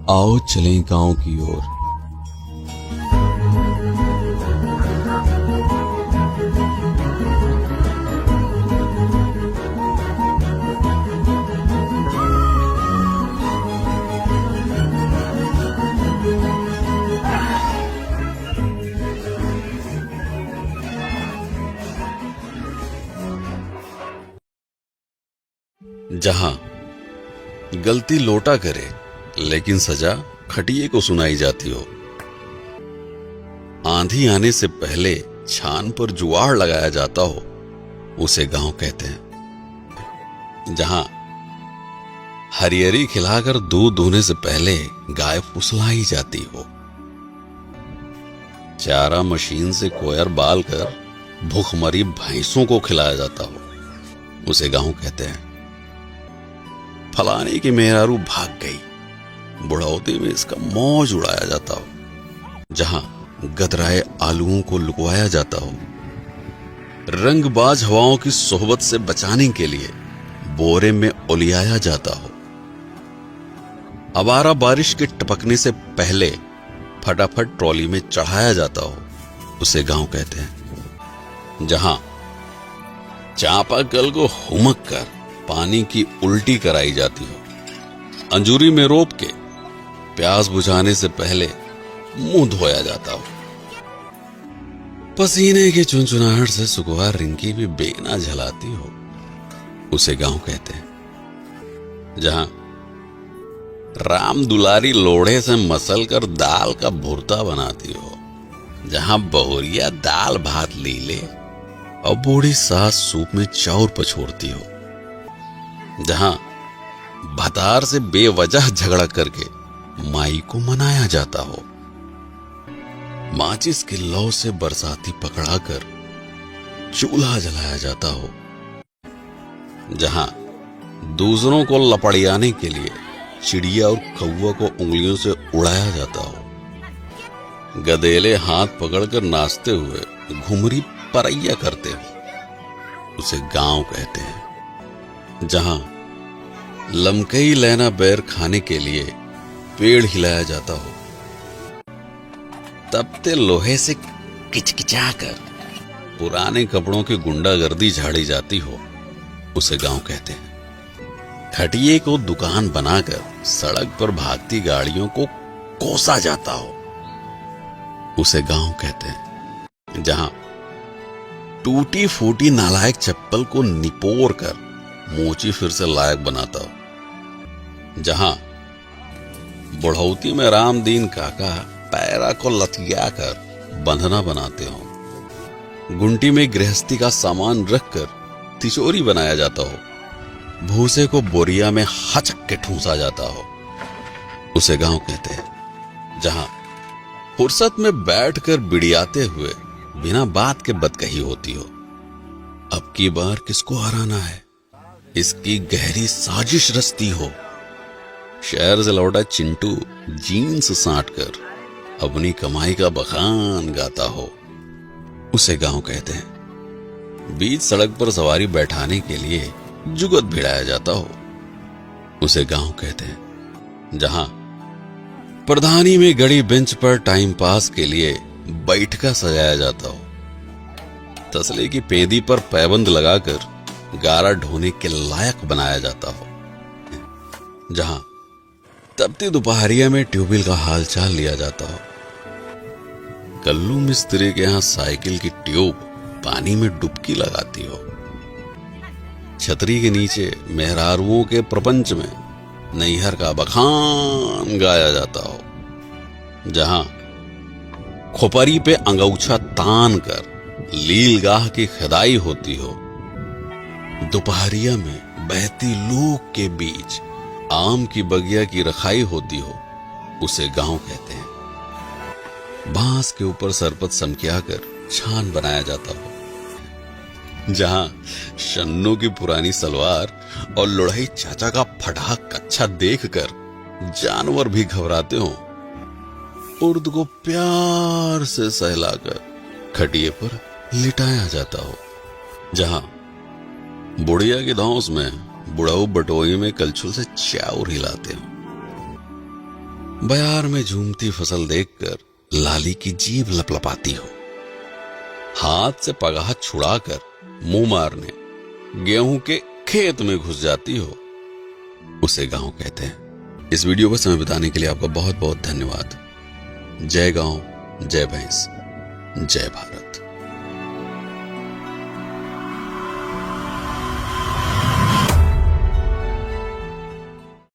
आओ चलें गांव की ओर। जहां गलती लोटा करे लेकिन सजा खटिए को सुनाई जाती हो, आंधी आने से पहले छान पर जुआड़ लगाया जाता हो, उसे गांव कहते हैं। जहां हरियरी खिलाकर दूध दूहने से पहले गाय फुसलाई जाती हो, चारा मशीन से कोयर बाल कर भूखमरी भैंसों को खिलाया जाता हो, उसे गांव कहते हैं। फलाने की मेहरारू भाग गई, बुढ़ौती में इसका मौज उड़ाया जाता हो। जहां गदराए आलूओं को लुकवाया जाता हो, रंगबाज हवाओं की सोहबत से बचाने के लिए बोरे में उलियाया जाता हो, अवारा बारिश के टपकने से पहले फटाफट ट्रॉली में चढ़ाया जाता हो, उसे गांव कहते हैं। जहां चापाकल को हुमक कर पानी की उल्टी कराई जाती हो, अंजूरी में रोप के प्यास बुझाने से पहले मुंह धोया जाता हो, पसीने की चुनचुनाहट से सुकुआर रिंकी भी बेना झलाती हो, उसे गांव कहते हैं। जहां राम दुलारी लोढ़े से मसल कर दाल का भुर्ता बनाती हो, जहां बहुरिया दाल भात लीले और बूढ़ी सास सूप में चाउर पछोड़ती हो, जहां भतार से बेवजह झगड़ा करके माई को मनाया जाता हो, माचिस की लौ से बरसाती पकड़ाकर चूल्हा जलाया जाता हो, जहां दूसरों को लपड़ियाने के लिए चिड़िया और कौवा को उंगलियों से उड़ाया जाता हो, गधेले हाथ पकड़कर नाचते हुए घुमरी परैया करते हो, उसे गांव कहते हैं। जहां लमकई लेना बैर खाने के लिए पेड़ हिलाया जाता हो, तपते लोहे से किचकिचाकर पुराने कपड़ों की गुंडागर्दी झाड़ी जाती हो, उसे गांव कहते हैं। खटिए को दुकान बनाकर सड़क पर भागती गाड़ियों को कोसा जाता हो, उसे गांव कहते हैं। जहां टूटी फूटी नालायक चप्पल को निपोर कर मोची फिर से लायक बनाता हो, जहां बुढ़ौती में रामदीन काका पैरा को लथिया कर बंधना बनाते हो, गुंटी में गृहस्थी का सामान रखकर तिजोरी बनाया जाता हो, भूसे को बोरिया में हचक के ठूंसा जाता हो, उसे गांव कहते हैं। जहां फुर्सत में बैठकर बिड़ियाते हुए बिना बात के बदकही होती हो, अब की बार किसको हराना है, इसकी गहरी साजिश रचती हो, शहर से लौटा चिंटू जीन्स साट कर अपनी कमाई का बखान गाता हो, उसे गांव कहते हैं। बीच सड़क पर सवारी बैठाने के लिए जुगत भिड़ाया जाता हो, उसे गांव कहते हैं। जहां प्रधानी में गड़ी बेंच पर टाइम पास के लिए बैठका सजाया जाता हो, तसले की पेंदी पर पैबंद लगाकर गारा ढोने के लायक बनाया जाता हो, जहां तपती दोपहरिया में ट्यूबवेल का हालचाल लिया जाता हो, कल्लू मिस्त्री के यहां साइकिल की ट्यूब पानी में डुबकी लगाती हो, छतरी के नीचे मेहरारुओं के प्रपंच में नैहर का बखान गाया जाता हो, जहां खोपरी पे अंगौछा तान कर लीलगाह की खदाई होती हो, दोपहरिया में बहती लूक के बीच आम की बगिया की रखाई होती हो, उसे गांव कहते हैं। बांस के ऊपर सरपत समकिया कर छान बनाया जाता हो, जहां शन्नू की पुरानी सलवार और लुढ़ई चाचा का फटा कच्छा देखकर जानवर भी घबराते हो, उर्द को प्यार से सहलाकर खटिए पर लिटाया जाता हो, जहां बुढ़िया की धौंस में बुढ़ाऊ बटोई में कलछुल से चाउर हिलाते हो, बयार में झूमती फसल देखकर लाली की जीभ लपलपाती हो, हाथ से पगाह छुड़ाकर मुंह मारने गेहूं के खेत में घुस जाती हो, उसे गांव कहते हैं। इस वीडियो पर समय बिताने के लिए आपका बहुत बहुत धन्यवाद। जय गांव, जय भैंस, जय भारत।